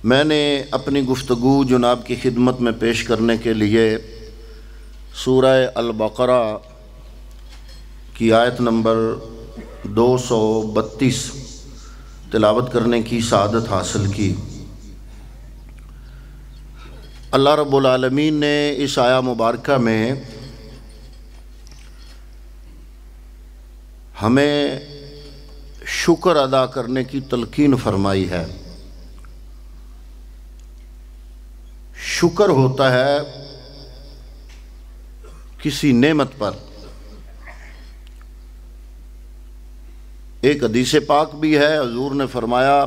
میں نے اپنی گفتگو جناب کی خدمت میں پیش کرنے کے لیے سورہ البقرہ کی آیت نمبر 232 تلاوت کرنے کی سعادت حاصل کی۔ اللہ رب العالمین نے اس آیہ مبارکہ میں ہمیں شکر ادا کرنے کی تلقین فرمائی ہے۔ شکر ہوتا ہے کسی نعمت پر۔ ایک حدیث پاک بھی ہے، حضور نے فرمایا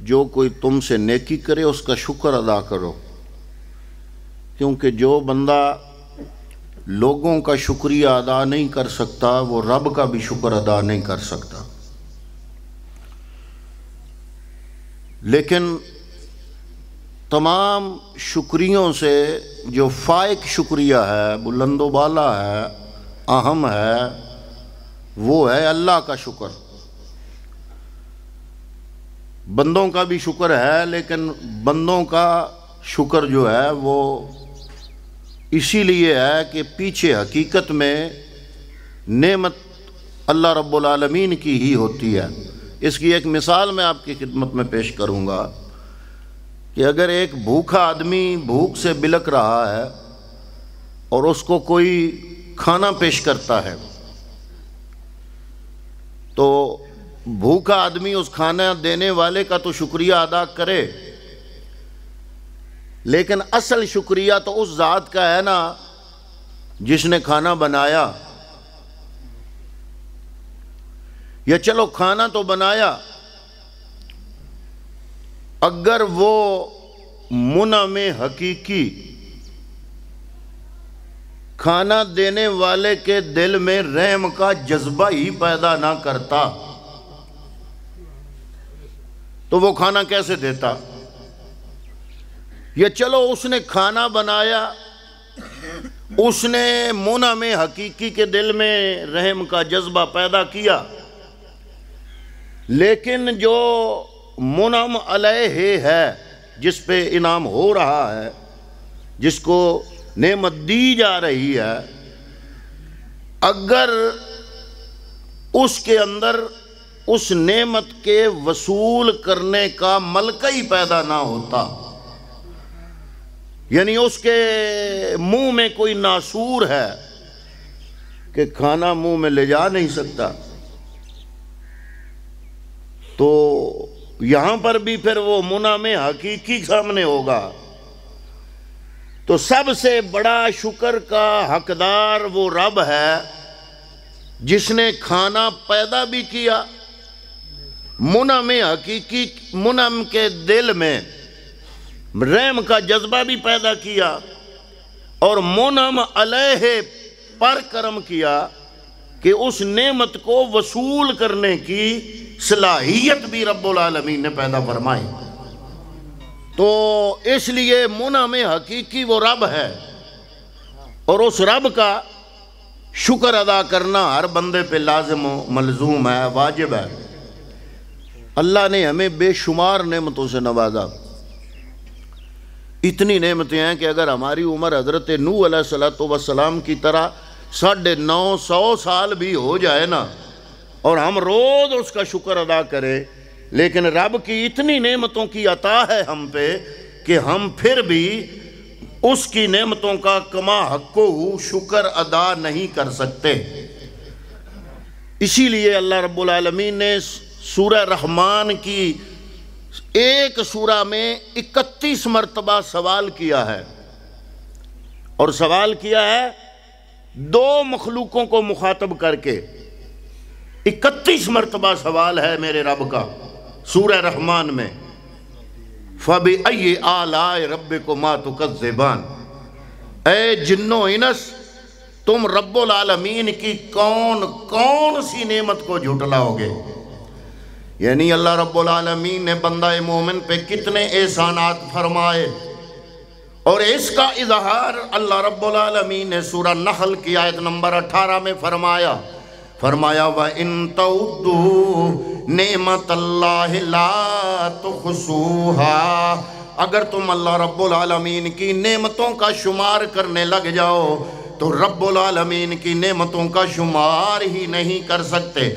جو کوئی تم سے نیکی کرے اس کا شکر ادا کرو، کیونکہ جو بندہ لوگوں کا شکریہ ادا نہیں کر سکتا وہ رب کا بھی شکر ادا نہیں کر سکتا۔ لیکن تمام شکریوں سے جو فائق شکریہ ہے، بلند و بالا ہے، اہم ہے، وہ ہے اللہ کا شکر۔ بندوں کا بھی شکر ہے، لیکن بندوں کا شکر جو ہے وہ اسی لیے ہے کہ پیچھے حقیقت میں نعمت اللہ رب العالمین کی ہی ہوتی ہے۔ اس کی ایک مثال میں آپ کی خدمت میں پیش کروں گا کہ اگر ایک بھوکا آدمی بھوک سے بلک رہا ہے اور اس کو کوئی کھانا پیش کرتا ہے تو بھوکا آدمی اس کھانا دینے والے کا تو شکریہ ادا کرے، لیکن اصل شکریہ تو اس ذات کا ہے نا جس نے کھانا بنایا۔ یا چلو کھانا تو بنایا، اگر وہ منعم حقیقی کھانا دینے والے کے دل میں رحم کا جذبہ ہی پیدا نہ کرتا تو وہ کھانا کیسے دیتا؟ یا چلو اس نے کھانا بنایا، اس نے منعم حقیقی کے دل میں رحم کا جذبہ پیدا کیا، لیکن جو منعم علیہ ہے، جس پہ انعام ہو رہا ہے، جس کو نعمت دی جا رہی ہے، اگر اس کے اندر اس نعمت کے وصول کرنے کا ملکہ ہی پیدا نہ ہوتا، یعنی اس کے منہ میں کوئی ناسور ہے کہ کھانا منہ میں لے جا نہیں سکتا، تو یہاں پر بھی پھر وہ منعم حقیقی سامنے ہوگا۔ تو سب سے بڑا شکر کا حقدار وہ رب ہے جس نے کھانا پیدا بھی کیا، منعم حقیقی منعم کے دل میں رحم کا جذبہ بھی پیدا کیا، اور منعم علیہ پر کرم کیا کہ اس نعمت کو وصول کرنے کی صلاحیت بھی رب العالمین نے پیدا فرمائی۔ تو اس لیے منعم حقیقی وہ رب ہے، اور اس رب کا شکر ادا کرنا ہر بندے پہ لازم و ملزوم ہے، واجب ہے۔ اللہ نے ہمیں بے شمار نعمتوں سے نوازا۔ اتنی نعمتیں ہیں کہ اگر ہماری عمر حضرت نوح علیہ السلام کی طرح 950 سال بھی ہو جائے نا، اور ہم روز اس کا شکر ادا کریں، لیکن رب کی اتنی نعمتوں کی عطا ہے ہم پہ کہ ہم پھر بھی اس کی نعمتوں کا کما حقہ شکر ادا نہیں کر سکتے۔ اسی لیے اللہ رب العالمین نے سورہ رحمان کی ایک سورہ میں 31 مرتبہ سوال کیا ہے، اور سوال کیا ہے 2 مخلوقوں کو مخاطب کر کے۔ 31 مرتبہ سوال ہے میرے رب کا سورہ رحمان میں، فَبِأَيِّ آلَاءِ رَبِّكُمَا تُكَذِّبَانِ، اے جنو انس تم رب العالمین کی کون سی نعمت کو جھٹلاؤ گے؟ یعنی اللہ رب العالمین نے بندہ مومن پہ کتنے احسانات فرمائے، اور اس کا اظہار اللہ رب العالمین نے سورہ نحل کی آیت نمبر 18 میں فرمایا، فرمایا وَإِن تَعُدُّوا نِعْمَتَ اللَّهِ لَا تُحْصُوهَا، اگر تم اللہ رب العالمین کی نعمتوں کا شمار کرنے لگ جاؤ تو رب العالمین کی نعمتوں کا شمار ہی نہیں کر سکتے۔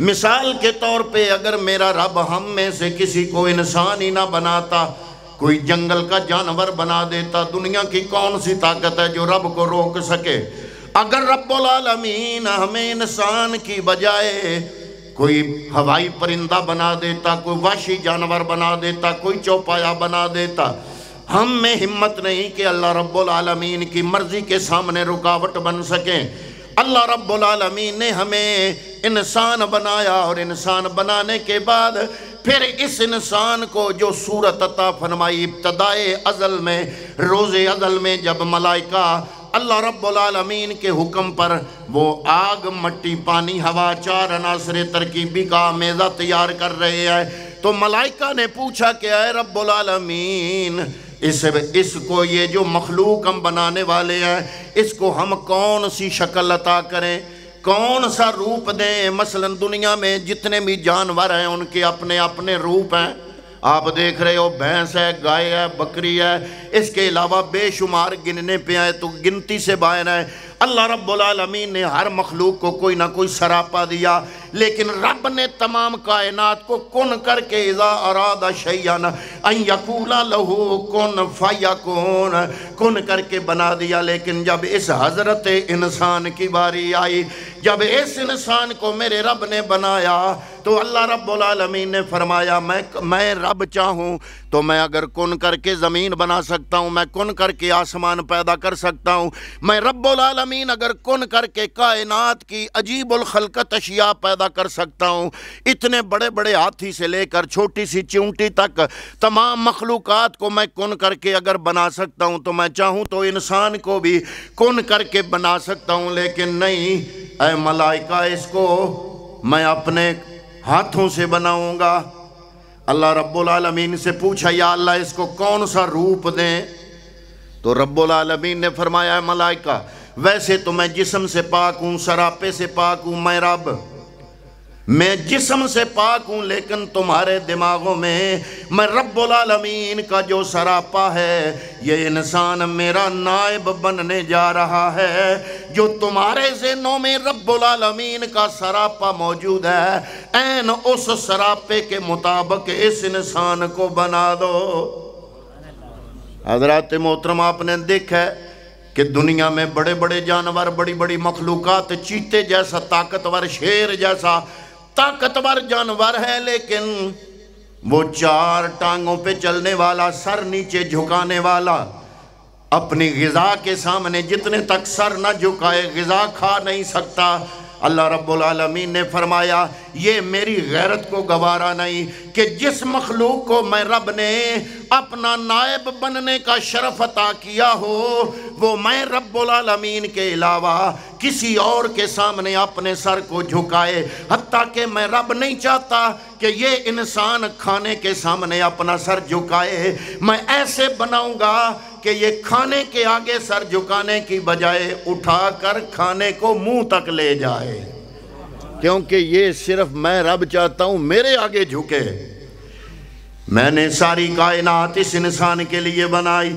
مثال کے طور پہ اگر میرا رب ہم میں سے کسی کو انسان ہی نہ بناتا، کوئی جنگل کا جانور بنا دیتا، دنیا کی کون سی طاقت ہے جو رب کو روک سکے؟ اگر رب العالمین ہمیں انسان کی بجائے کوئی ہوائی پرندہ بنا دیتا، کوئی وحشی جانور بنا دیتا، کوئی چوپایا بنا دیتا، ہم میں ہمت نہیں کہ اللہ رب العالمین کی مرضی کے سامنے رکاوٹ بن سکیں۔ اللہ رب العالمین نے ہمیں انسان بنایا، اور انسان بنانے کے بعد پھر اس انسان کو جو صورت عطا فرمائی ابتدائے ازل میں، روز ازل میں، جب ملائکہ اللہ رب العالمین کے حکم پر وہ آگ، مٹی، پانی، ہوا، 4 عناصر ترکیبی کا میزہ تیار کر رہے ہیں، تو ملائکہ نے پوچھا کہ اے رب العالمین، اس کو یہ جو مخلوق ہم بنانے والے ہیں، اس کو ہم کون سی شکل عطا کریں، کون سا روپ دیں؟ مثلا دنیا میں جتنے بھی جانور ہیں ان کے اپنے اپنے روپ ہیں، آپ دیکھ رہے ہو بھینس ہے، گائے ہے، بکری ہے، اس کے علاوہ بے شمار گننے پہ آئے تو گنتی سے باہر ہے۔ اللہ رب العالمین نے ہر مخلوق کو کوئی نہ کوئی سراپا دیا، لیکن رب نے تمام کائنات کو کن کر کے اذا اراد شیئا ان یقول لہ کن فیکون، کن کر کے بنا دیا۔ لیکن جب اس حضرت انسان کی باری آئی، جب اس انسان کو میرے رب نے بنایا، تو اللہ رب العالمین نے فرمایا میں رب چاہوں تو میں اگر کن کر کے زمین بنا سکتا ہوں، میں کن کر کے آسمان پیدا کر سکتا ہوں، میں رب العالمین اگر کن کر کے کائنات کی عجیب الخلقت اشیاء پیدا کر سکتا ہوں، اتنے بڑے بڑے ہاتھی سے لے کر چھوٹی سی چونٹی تک تمام مخلوقات کو میں کن کر کے اگر بنا سکتا ہوں، تو میں چاہوں تو انسان کو بھی کن کر کے بنا سکتا ہوں۔ لیکن نہیں، اے ملائکہ، اس کو میں اپنے ہاتھوں سے بناؤں گا۔ اللہ رب العالمین سے پوچھا یا اللہ اس کو کون سا روپ دیں؟ تو رب العالمین نے فرمایا ہے ملائکہ، ویسے تو میں جسم سے پاک ہوں، سراپے سے پاک ہوں، میں جسم سے پاک ہوں، لیکن تمہارے دماغوں میں رب العالمین کا جو سراپا ہے، یہ انسان میرا نائب بننے جا رہا ہے۔ جو تمہارے ذہنوں میں رب العالمین کا سراپا موجود ہے، عین اس سراپے کے مطابق اس انسان کو بنا دو۔ حضرات محترم، آپ نے دیکھا ہے کہ دنیا میں بڑے بڑے جانور، بڑی بڑی مخلوقات، چیتے جیسا طاقتور، شیر جیسا طاقتور جانور ہے، لیکن وہ 4 ٹانگوں پہ چلنے والا، سر نیچے جھکانے والا، اپنی غذا کے سامنے جتنے تک سر نہ جھکائے غذا کھا نہیں سکتا۔ اللہ رب العالمین نے فرمایا یہ میری غیرت کو گوارا نہیں کہ جس مخلوق کو میں رب نے اپنا نائب بننے کا شرف عطا کیا ہو، وہ میں رب العالمین کے علاوہ کسی اور کے سامنے اپنے سر کو جھکائے۔ حتیٰ کہ میں رب نہیں چاہتا کہ یہ انسان کھانے کے سامنے اپنا سر جھکائے، میں ایسے بناؤں گا کہ یہ کھانے کے آگے سر جھکانے کی بجائے اٹھا کر کھانے کو منہ تک لے جائے، کیونکہ یہ صرف میں رب چاہتا ہوں میرے آگے جھکے۔ میں نے ساری کائنات اس انسان کے لیے بنائی،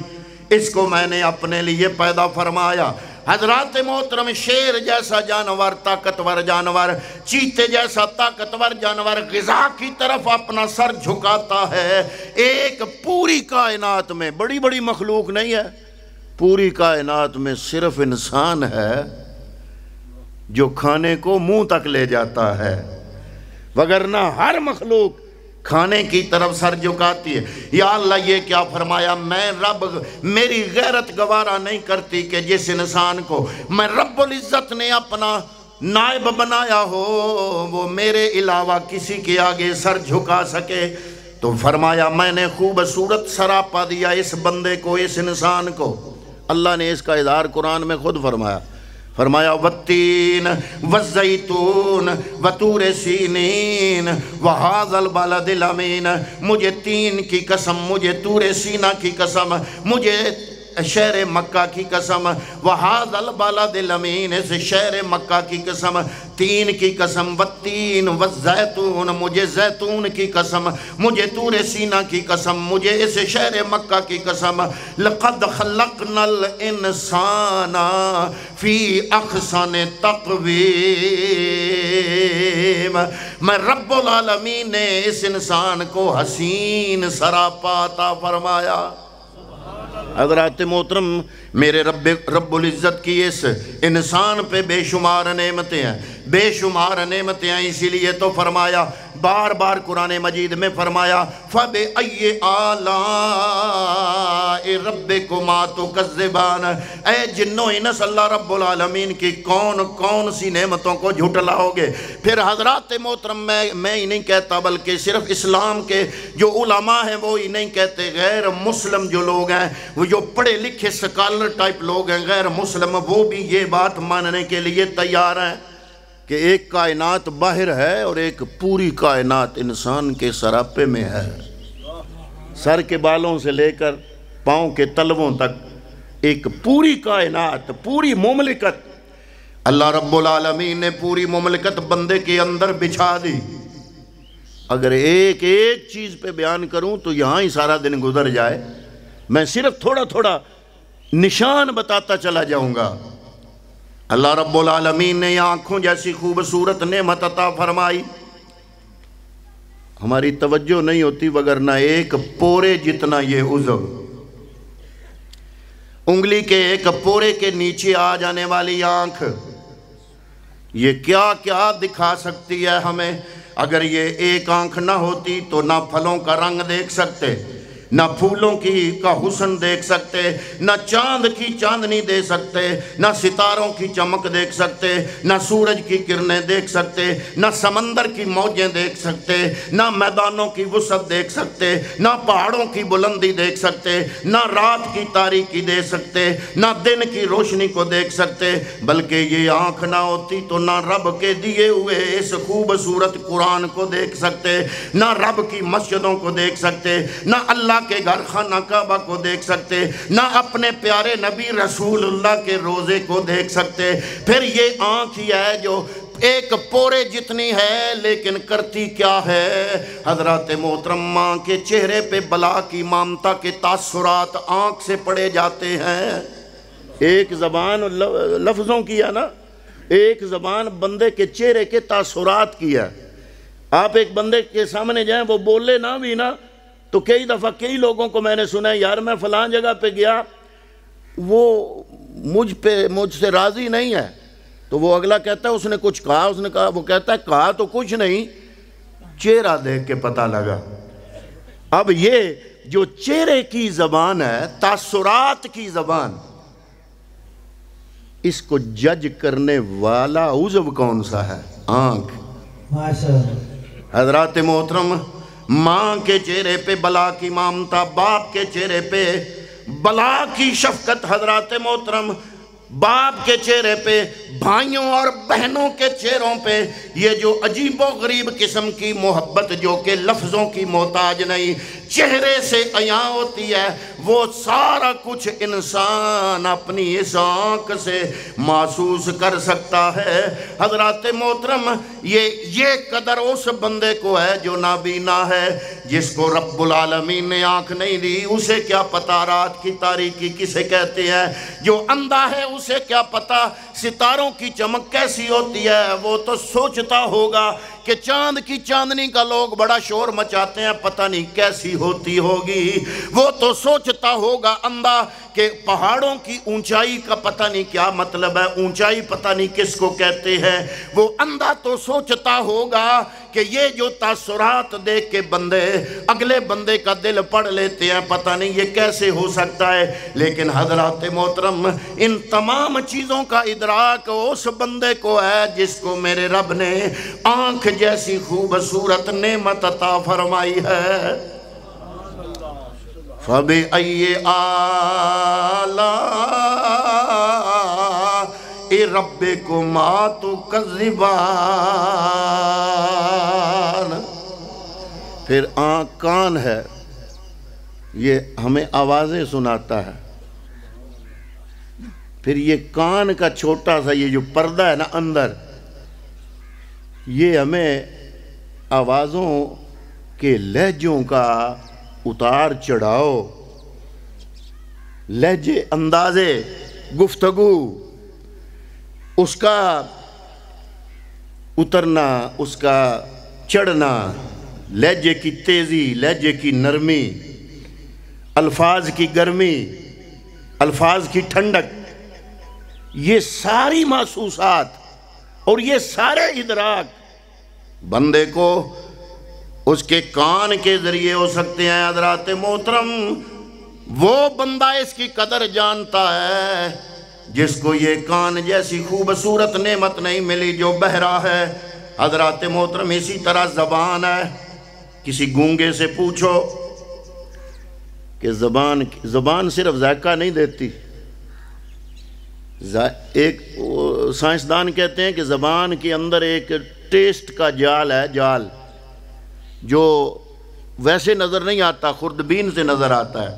اس کو میں نے اپنے لیے پیدا فرمایا۔ حضرات محترم، شیر جیسا جانور، طاقتور جانور، چیتے جیسا طاقتور جانور غذا کی طرف اپنا سر جھکاتا ہے۔ ایک پوری کائنات میں بڑی بڑی مخلوق نہیں ہے، پوری کائنات میں صرف انسان ہے جو کھانے کو منہ تک لے جاتا ہے، وگرنہ ہر مخلوق کھانے کی طرف سر جھکاتی ہے۔ یا اللہ یہ کیا فرمایا؟ میں رب، میری غیرت گوارا نہیں کرتی کہ جس انسان کو میں رب العزت نے اپنا نائب بنایا ہو وہ میرے علاوہ کسی کے آگے سر جھکا سکے۔ تو فرمایا میں نے خوبصورت سراپا دیا اس بندے کو، اس انسان کو۔ اللہ نے اس کا اظہار قرآن میں خود فرمایا والتین والزیتون وطور سینین وہذا البلد الامین، مجھے تین کی قسم، مجھے طور سینہ کی قسم، مجھے شہر مکہ کی قسم، وہذا البلد الامین، اس شہر مکہ کی قسم، تین کی قسم، والتین والزیتون، مجھے زیتون کی قسم، مجھے طور سینہ کی قسم، مجھے اس شہر مکہ کی قسم، لقد خلقنا الانسان فی احسن تقویم، میں رب العالمین نے اس انسان کو حسین سراپا عطا فرمایا۔ حضرات محترم، میرے رب العزت کی اس انسان پہ بے شمار نعمتیں ہیں، بے شمار نعمتیں ہیں، اسی لیے تو فرمایا، بار بار قرآن مجید میں فرمایا، فَبِأَيِّ آلَاءِ رَبِّكُمَا تُكَذِّبَانَ، اے جنو انس اللہ رب العالمین کی کون کون سی نعمتوں کو جھٹلاؤ گے۔ پھر حضرات محترم، میں ہی نہیں کہتا بلکہ صرف اسلام کے جو علماء ہیں وہ ہی نہیں کہتے، غیر مسلم جو لوگ ہیں، وہ جو پڑھے لکھے سکالر ٹائپ لوگ ہیں غیر مسلم، وہ بھی یہ بات ماننے کے لیے تیار ہیں کہ ایک کائنات باہر ہے اور ایک پوری کائنات انسان کے سراپے میں ہے، سر کے بالوں سے لے کر پاؤں کے تلووں تک ایک پوری کائنات، پوری مملکت اللہ رب العالمین نے پوری مملکت بندے کے اندر بچھا دی۔ اگر ایک ایک چیز پہ بیان کروں تو یہاں ہی سارا دن گزر جائے، میں صرف تھوڑا تھوڑا نشان بتاتا چلا جاؤں گا۔ اللہ رب العالمین نے آنکھوں جیسی خوبصورت نعمت عطا فرمائی، ہماری توجہ نہیں ہوتی وگرنہ ایک پورے جتنا یہ عضو، انگلی کے ایک پورے کے نیچے آ جانے والی آنکھ، یہ کیا کیا دکھا سکتی ہے ہمیں۔ اگر یہ ایک آنکھ نہ ہوتی تو نہ پھلوں کا رنگ دیکھ سکتے، نہ پھولوں کا حسن دیکھ سکتے، نہ چاند کی چاندنی دیکھ سکتے، نہ ستاروں کی چمک دیکھ سکتے، نہ سورج کی کرنیں دیکھ سکتے، نہ سمندر کی موجیں دیکھ سکتے، نہ میدانوں کی وسعت دیکھ سکتے، نہ پہاڑوں کی بلندی دیکھ سکتے، نہ رات کی تاریکی دیکھ سکتے، نہ دن کی روشنی کو دیکھ سکتے۔ بلکہ یہ آنکھ نہ ہوتی تو نہ رب کے دیے ہوئے اس خوبصورت قرآن کو دیکھ سکتے، نہ رب کی مسجدوں کو دیکھ سکتے، نہ اللہ کے گھر خانہ کعبہ کو دیکھ سکتے، نہ اپنے پیارے نبی رسول اللہ کے روزے کو دیکھ سکتے۔ پھر یہ آنکھ ہی ہے جو ایک پورے جتنی ہے لیکن کرتی کیا ہے؟ حضرات محترم، ماں کے چہرے پہ بلا کی مامتا کے تاثرات آنکھ سے پڑے جاتے ہیں۔ ایک زبان لفظوں کی ہے نا، ایک زبان بندے کے چہرے کے تاثرات کی ہے۔ آپ ایک بندے کے سامنے جائیں، وہ بولے نہ بھی نا، تو کئی دفعہ کئی لوگوں کو میں نے سنا ہے، یار میں فلان جگہ پہ گیا، وہ مجھ سے راضی نہیں ہے، تو وہ اگلا کہتا ہے اس نے کچھ کہا، اس نے کہا، وہ کہتا ہے کہا تو کچھ نہیں، چہرہ دیکھ کے پتہ لگا۔ اب یہ جو چہرے کی زبان ہے، تاثرات کی زبان، اس کو جج کرنے والا عضو کون سا ہے؟ آنکھ۔ حضرات محترم، ماں کے چہرے پہ بلا کی مامتا، باپ کے چہرے پہ بلا کی شفقت، حضرات محترم، باپ کے چہرے پہ، بھائیوں اور بہنوں کے چہروں پہ یہ جو عجیب و غریب قسم کی محبت جو کہ لفظوں کی محتاج نہیں، چہرے سے عیاں ہوتی ہے، وہ سارا کچھ انسان اپنی اس آنکھ سے محسوس کر سکتا ہے۔ حضرات محترم، یہ قدر اس بندے کو ہے جو نابینا ہے، جس کو رب العالمین نے آنکھ نہیں دی، اسے کیا پتا رات کی تاریکی کسے کہتے ہیں؟ جو اندھا ہے اسے کیا پتا ستاروں کی چمک کیسی ہوتی ہے؟ وہ تو سوچتا ہوگا کہ چاند کی چاندنی کا لوگ بڑا شور مچاتے ہیں، پتہ نہیں کیسی ہوتی ہوگی۔ وہ تو سوچتا ہوگا اندھا کہ پہاڑوں کی اونچائی کا پتہ نہیں کیا مطلب ہے، اونچائی پتہ نہیں کس کو کہتے ہیں۔ وہ اندھا تو سوچتا ہوگا کہ یہ جو تاثرات دیکھ کے بندے اگلے بندے کا دل پڑھ لیتے ہیں، پتہ نہیں یہ کیسے ہو سکتا ہے۔ لیکن حضرات محترم، ان تمام چیزوں کا ادراک اس بندے کو ہے جس کو میرے رب نے آنکھ جیسی خوبصورت نعمت عطا فرمائی ہے۔ فَبِأَيِّ آلَاءِ رَبِّكُمَا تُكَذِّبَانَ۔ پھر آنکھ کان ہے، یہ ہمیں آوازیں سناتا ہے، پھر یہ کان کا چھوٹا سا یہ جو پردہ ہے نا اندر، یہ ہمیں آوازوں کے لہجوں کا اتار چڑھاؤ، لہجے، اندازے گفتگو، اس کا اترنا، اس کا چڑھنا، لہجے کی تیزی، لہجے کی نرمی، الفاظ کی گرمی، الفاظ کی ٹھنڈک، یہ ساری محسوسات اور یہ سارے ادراک بندے کو اس کے کان کے ذریعے ہو سکتے ہیں۔ حضرات محترم، وہ بندہ اس کی قدر جانتا ہے جس کو یہ کان جیسی خوبصورت نعمت نہیں ملی، جو بہرا ہے۔ حضرات محترم، اسی طرح زبان ہے۔ کسی گونگے سے پوچھو کہ زبان صرف ذائقہ نہیں دیتی۔ ایک سائنسدان کہتے ہیں کہ زبان کے اندر ایک ٹیسٹ کا جال ہے، جال جو ویسے نظر نہیں آتا، خوردبین سے نظر آتا ہے۔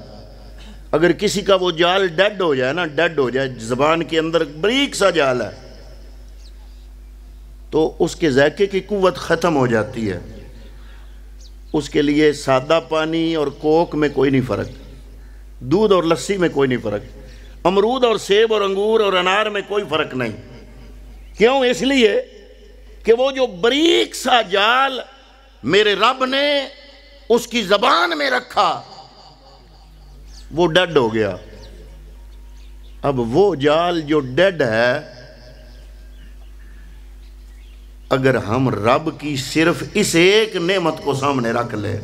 اگر کسی کا وہ جال ڈیڈ ہو جائے نا، ڈیڈ ہو جائے، زبان کے اندر بریک سا جال ہے، تو اس کے ذائقے کی قوت ختم ہو جاتی ہے۔ اس کے لیے سادہ پانی اور کوک میں کوئی نہیں فرق، دودھ اور لسی میں کوئی نہیں فرق، امرود اور سیب اور انگور اور انار میں کوئی فرق نہیں۔ کیوں؟ اس لیے کہ وہ جو بریک سا جال میرے رب نے اس کی زبان میں رکھا، وہ ڈیڈ ہو گیا۔ اب وہ جال جو ڈیڈ ہے، اگر ہم رب کی صرف اس ایک نعمت کو سامنے رکھ لیں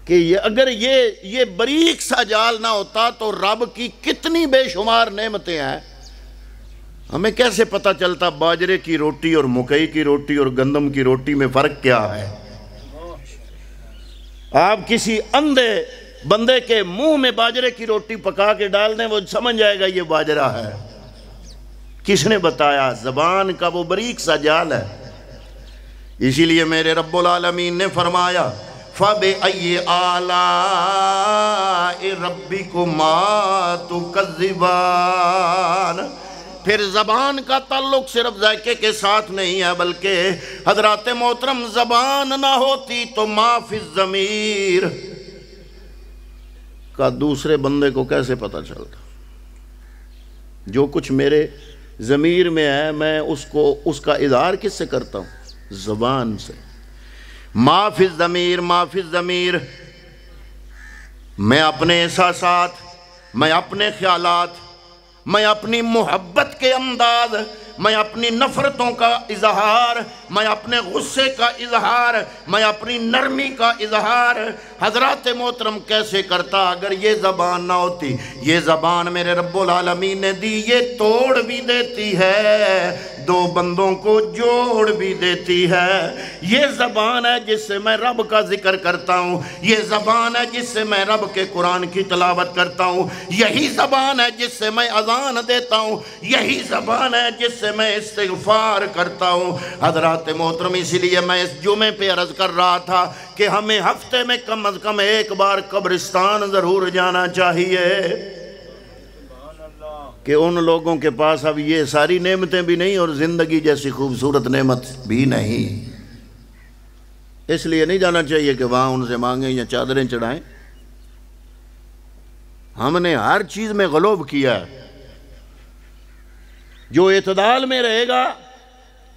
کہ اگر یہ بریک سا جال نہ ہوتا تو رب کی کتنی بے شمار نعمتیں ہیں۔ ہمیں کیسے پتہ چلتا باجرے کی روٹی اور مکئی کی روٹی اور گندم کی روٹی میں فرق کیا ہے؟ آپ کسی اندھے بندے کے منہ میں باجرے کی روٹی پکا کے ڈال دیں، وہ سمجھ جائے گا یہ باجرہ ہے۔ کس نے بتایا؟ زبان کا وہ بریک سا جال ہے۔ اسی لیے میرے رب العالمین نے فرمایا فَبِأَيِّ آلَاءِ رَبِّكُمَا تُكَذِّبَانِ۔ پھر زبان کا تعلق صرف ذائقے کے ساتھ نہیں ہے، بلکہ حضرات محترم زبان نہ ہوتی تو ما فی الضمیر کا دوسرے بندے کو کیسے پتہ چلتا؟ جو کچھ میرے ضمیر میں ہے میں اس کا اظہار کس سے کرتا ہوں؟ زبان سے۔ ما فی الضمیر، ما فی الضمیر، میں اپنے احساسات، میں اپنے خیالات، میں اپنی محبت کے انداز، میں اپنی نفرتوں کا اظہار، میں اپنے غصے کا اظہار، میں اپنی نرمی کا اظہار حضرات محترم کیسے کرتا؟ اگر یہ زبان نہ ہوتی، یہ زبان میرے رب العالمین نے دی، یہ توڑ بھی دیتی ہے، دو بندوں کو جوڑ بھی دیتی ہے۔ یہ زبان ہے جس سے میں رب کا ذکر کرتا ہوں، یہ زبان ہے جس سے میں رب کے قرآن کی تلاوت کرتا ہوں، یہی زبان ہے جس سے میں اذان دیتا ہوں، یہی زبان ہے جس سے میں استغفار کرتا ہوں۔ حضرات محترم، اسی لیے میں اس جمعے پہ عرض کر رہا تھا کہ ہمیں ہفتے میں کم از کم ایک بار قبرستان ضرور جانا چاہیے، کہ ان لوگوں کے پاس اب یہ ساری نعمتیں بھی نہیں اور زندگی جیسی خوبصورت نعمت بھی نہیں۔ اس لیے نہیں جانا چاہیے کہ وہاں ان سے مانگیں یا چادریں چڑھائیں۔ ہم نے ہر چیز میں غلوب کیا ہے۔ جو اعتدال میں رہے گا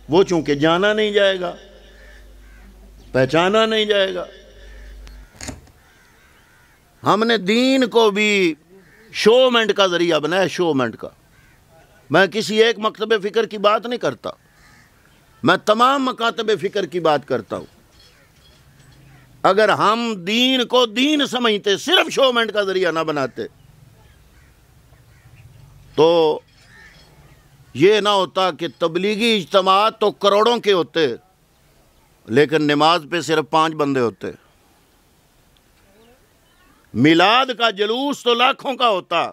وہ چونکہ جانا نہیں جائے گا، پہچانا نہیں جائے گا۔ ہم نے دین کو بھی شومنٹ کا ذریعہ بنایا، شومنٹ کا۔ میں کسی ایک مکتب فکر کی بات نہیں کرتا، میں تمام مکاتب فکر کی بات کرتا ہوں۔ اگر ہم دین کو دین سمجھتے، صرف شومنٹ کا ذریعہ نہ بناتے، تو یہ نہ ہوتا کہ تبلیغی اجتماعات تو کروڑوں کے ہوتے لیکن نماز پہ صرف 5 بندے ہوتے، میلاد کا جلوس تو لاکھوں کا ہوتا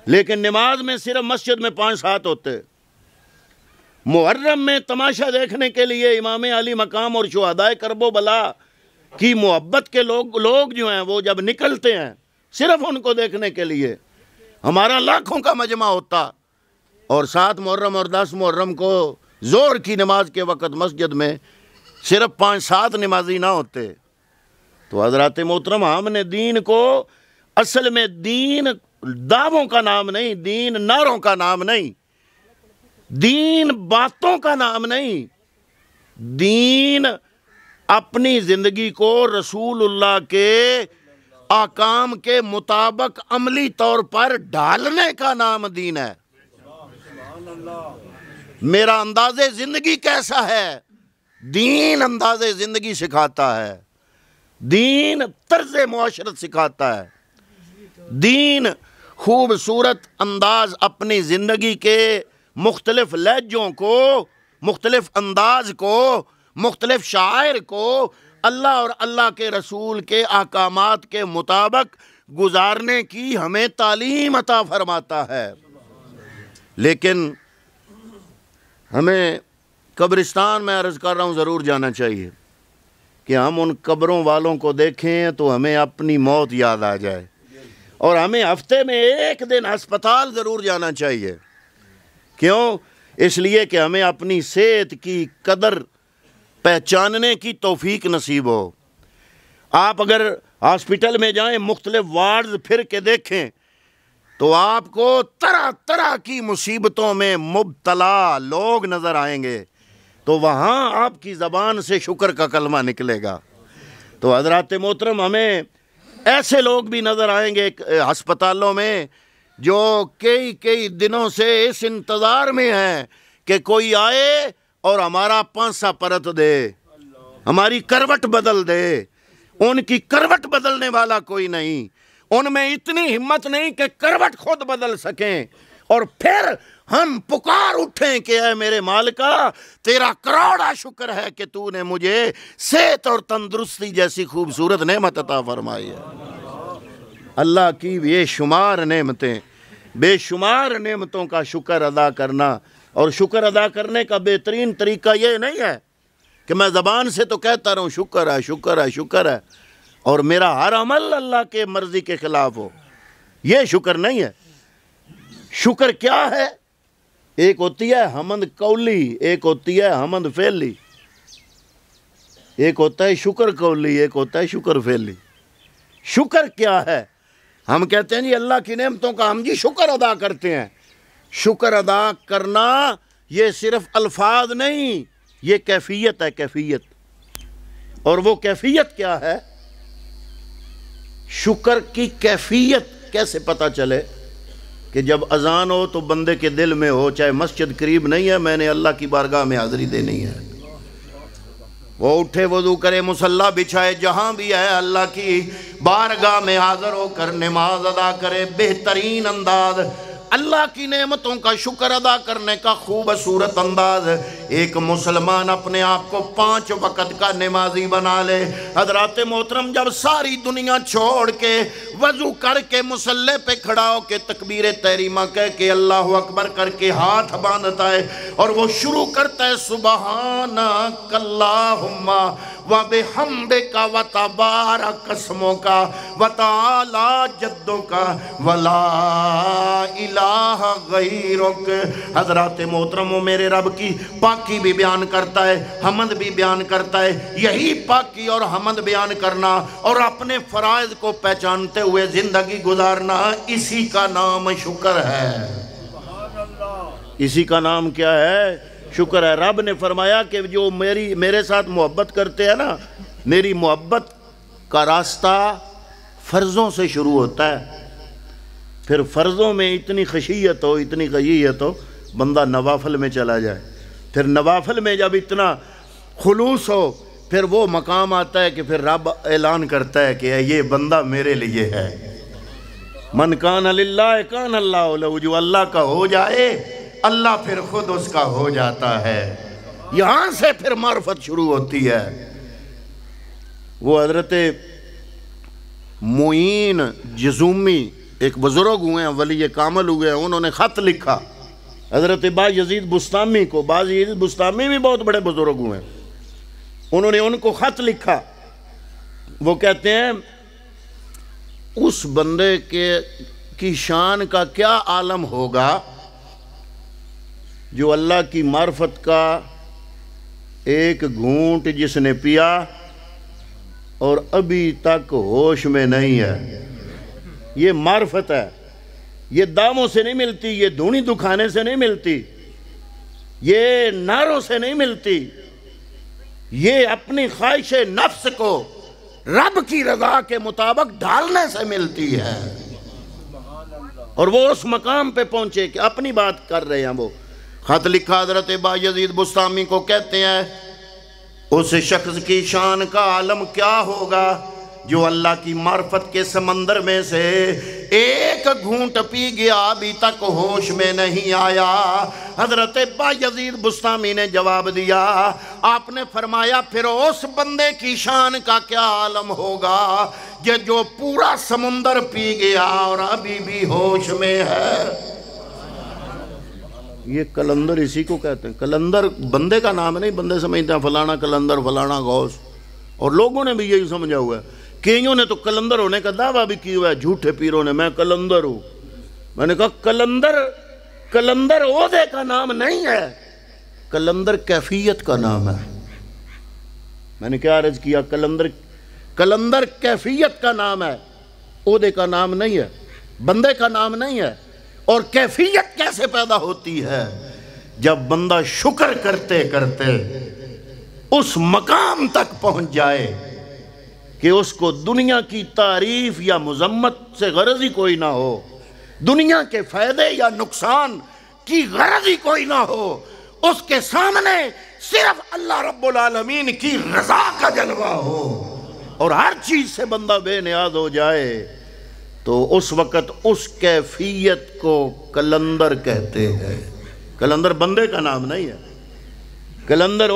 لیکن نماز میں صرف مسجد میں 5-7 ہوتے، محرم میں تماشا دیکھنے کے لیے امام علی مقام اور شہدائے کرب و بلا کی محبت کے لوگ جو ہیں وہ جب نکلتے ہیں صرف ان کو دیکھنے کے لیے ہمارا لاکھوں کا مجمع ہوتا اور 7 محرم اور 10 محرم کو زور کی نماز کے وقت مسجد میں صرف 5-7 نمازی نہ ہوتے. تو حضرات محترم، ہم نے دین کو اصل میں دین دعووں کا نام نہیں، دین نعروں کا نام نہیں، دین باتوں کا نام نہیں، دین اپنی زندگی کو رسول اللہ کے احکام کے مطابق عملی طور پر ڈھالنے کا نام دین ہے. میرا انداز زندگی کیسا ہے؟ دین انداز زندگی سکھاتا ہے، دین طرز معاشرت سکھاتا ہے، دین خوبصورت انداز اپنی زندگی کے مختلف لہجوں کو، مختلف انداز کو، مختلف شاعر کو اللہ اور اللہ کے رسول کے احکامات کے مطابق گزارنے کی ہمیں تعلیم عطا فرماتا ہے. لیکن ہمیں قبرستان میں عرض کر رہا ہوں ضرور جانا چاہیے کہ ہم ان قبروں والوں کو دیکھیں تو ہمیں اپنی موت یاد آ جائے، اور ہمیں ہفتے میں 1 دن ہسپتال ضرور جانا چاہیے. کیوں؟ اس لیے کہ ہمیں اپنی صحت کی قدر پہچاننے کی توفیق نصیب ہو. آپ اگر ہاسپٹل میں جائیں، مختلف وارڈز پھر کے دیکھیں تو آپ کو طرح طرح کی مصیبتوں میں مبتلا لوگ نظر آئیں گے، تو وہاں آپ کی زبان سے شکر کا کلمہ نکلے گا. تو حضرات محترم، ہمیں ایسے لوگ بھی نظر آئیں گے ہسپتالوں میں جو کئی دنوں سے اس انتظار میں ہیں کہ کوئی آئے اور ہمارا پانسا پرت دے، ہماری کروٹ بدل دے. ان کی کروٹ بدلنے والا کوئی نہیں، ان میں اتنی ہمت نہیں کہ کروٹ خود بدل سکیں، اور پھر ہم پکار اٹھیں کہ اے میرے مالکا، تیرا کروڑا شکر ہے کہ تو نے مجھے صحت اور تندرستی جیسی خوبصورت نعمت عطا فرمائی ہے. اللہ کی بے شمار نعمتیں، بے شمار نعمتوں کا شکر ادا کرنا، اور شکر ادا کرنے کا بہترین طریقہ یہ نہیں ہے کہ میں زبان سے تو کہتا رہوں شکر ہے شکر ہے شکر ہے، اور میرا ہر عمل اللہ کے مرضی کے خلاف ہو. یہ شکر نہیں ہے. شکر کیا ہے؟ ایک ہوتی ہے حمد قولی، ایک ہوتی ہے حمد فعلی. ایک ہوتا ہے شکر قولی، ایک ہوتا ہے شکر فعلی. شکر کیا ہے؟ ہم کہتے ہیں جی اللہ کی نعمتوں کا ہم جی شکر ادا کرتے ہیں. شکر ادا کرنا یہ صرف الفاظ نہیں، یہ کیفیت ہے، کیفیت. اور وہ کیفیت کیا ہے؟ شکر کی کیفیت کیسے پتہ چلے؟ کہ جب اذان ہو تو بندے کے دل میں ہو، چاہے مسجد قریب نہیں ہے، میں نے اللہ کی بارگاہ میں حاضری دینی ہے. وہ اٹھے، وضو کرے، مصلی بچھائے، جہاں بھی ہے اللہ کی بارگاہ میں حاضر ہو کر نماز ادا کرے. بہترین انداز اللہ کی نعمتوں کا شکر ادا کرنے کا خوبصورت انداز. ایک مسلمان اپنے آپ کو 5 وقت کا نمازی بنا لے. حضرات محترم، جب ساری دنیا چھوڑ کے وضو کر کے مصلی پہ کھڑا ہو کے تکبیر تحریمہ کہہ کے اللہ اکبر کر کے ہاتھ باندھتا ہے اور وہ شروع کرتا ہے سبحانک اللہم وبحمدک وتبارک اسمک وتعالی جدک ولا الہ غیرک. حضرات محترم، وہ میرے رب کی پاکی بھی بیان کرتا ہے، حمد بھی بیان کرتا ہے. یہی پاکی اور حمد بیان کرنا اور اپنے فرائض کو پہچانتے ہوئے زندگی گزارنا، اسی کا نام شکر ہے. اسی کا نام کیا ہے؟ شکر ہے. رب نے فرمایا کہ جو میرے ساتھ محبت کرتے ہیں نا، میری محبت کا راستہ فرضوں سے شروع ہوتا ہے. پھر فرضوں میں اتنی خشیت ہو، اتنی خشیت ہو، بندہ نوافل میں چلا جائے. پھر نوافل میں جب اتنا خلوص ہو، پھر وہ مقام آتا ہے کہ پھر رب اعلان کرتا ہے کہ یہ بندہ میرے لیے ہے. من کان للہ کان اللہ لہ. جو اللہ کا ہو جائے، اللہ پھر خود اس کا ہو جاتا ہے. یہاں سے پھر معرفت شروع ہوتی ہے. وہ حضرت معین جزومی ایک بزرگ ہوئے ہیں، ولی کامل ہوئے ہیں، انہوں نے خط لکھا حضرت باجزید بستامی کو. باجزید بستامی بھی بہت بڑے بزرگ ہوئے ہیں. انہوں نے ان کو خط لکھا. وہ کہتے ہیں اس بندے کی شان کا کیا عالم ہوگا جو اللہ کی معرفت کا ایک گھونٹ جس نے پیا اور ابھی تک ہوش میں نہیں ہے۔ یہ معرفت ہے، یہ داموں سے نہیں ملتی، یہ دھونی دکھانے سے نہیں ملتی، یہ نعروں سے نہیں ملتی، یہ اپنی خواہش نفس کو رب کی رضا کے مطابق ڈھالنے سے ملتی ہے۔ اور وہ اس مقام پہ پہنچے کہ اپنی بات کر رہے ہیں۔ وہ خط لکھا حضرت بایزید بسطامی کو، کہتے ہیں اس شخص کی شان کا عالم کیا ہوگا جو اللہ کی معرفت کے سمندر میں سے ایک گھونٹ پی گیا ابھی تک ہوش میں نہیں آیا۔ حضرت بایزید بسطامی نے جواب دیا، آپ نے فرمایا پھر اس بندے کی شان کا کیا عالم ہوگا جو پورا سمندر پی گیا اور ابھی بھی ہوش میں ہے۔ یہ کلندر اسی کو کہتے ہیں۔ کلندر بندے کا نام نہیں، بندے سمجھتے ہیں فلانا کلندر فلانا غوث، اور لوگوں نے بھی یہی سمجھا ہوا ہے۔ کئیوں نے تو کلندر ہونے کا دعویٰ بھی کیا ہوا ہے، جھوٹے پیروں نے، میں کلندر ہوں۔ میں نے کہا کلندر عہدے کا نام نہیں ہے، کلندر کیفیت کا نام ہے۔ میں نے کیا عرض کیا؟ کلندر کیفیت کا نام ہے، عہدے کا نام نہیں ہے، بندے کا نام نہیں ہے۔ اور کیفیت کیسے پیدا ہوتی ہے؟ جب بندہ شکر کرتے کرتے اس مقام تک پہنچ جائے کہ اس کو دنیا کی تعریف یا مذمت سے غرض ہی کوئی نہ ہو، دنیا کے فائدے یا نقصان کی غرض ہی کوئی نہ ہو، اس کے سامنے صرف اللہ رب العالمین کی رضا کا جلوہ ہو اور ہر چیز سے بندہ بے نیاز ہو جائے، تو اس وقت اس کیفیت کو کلندر کہتے ہیں۔ کلندر بندے کا نام نہیں ہے، کلندر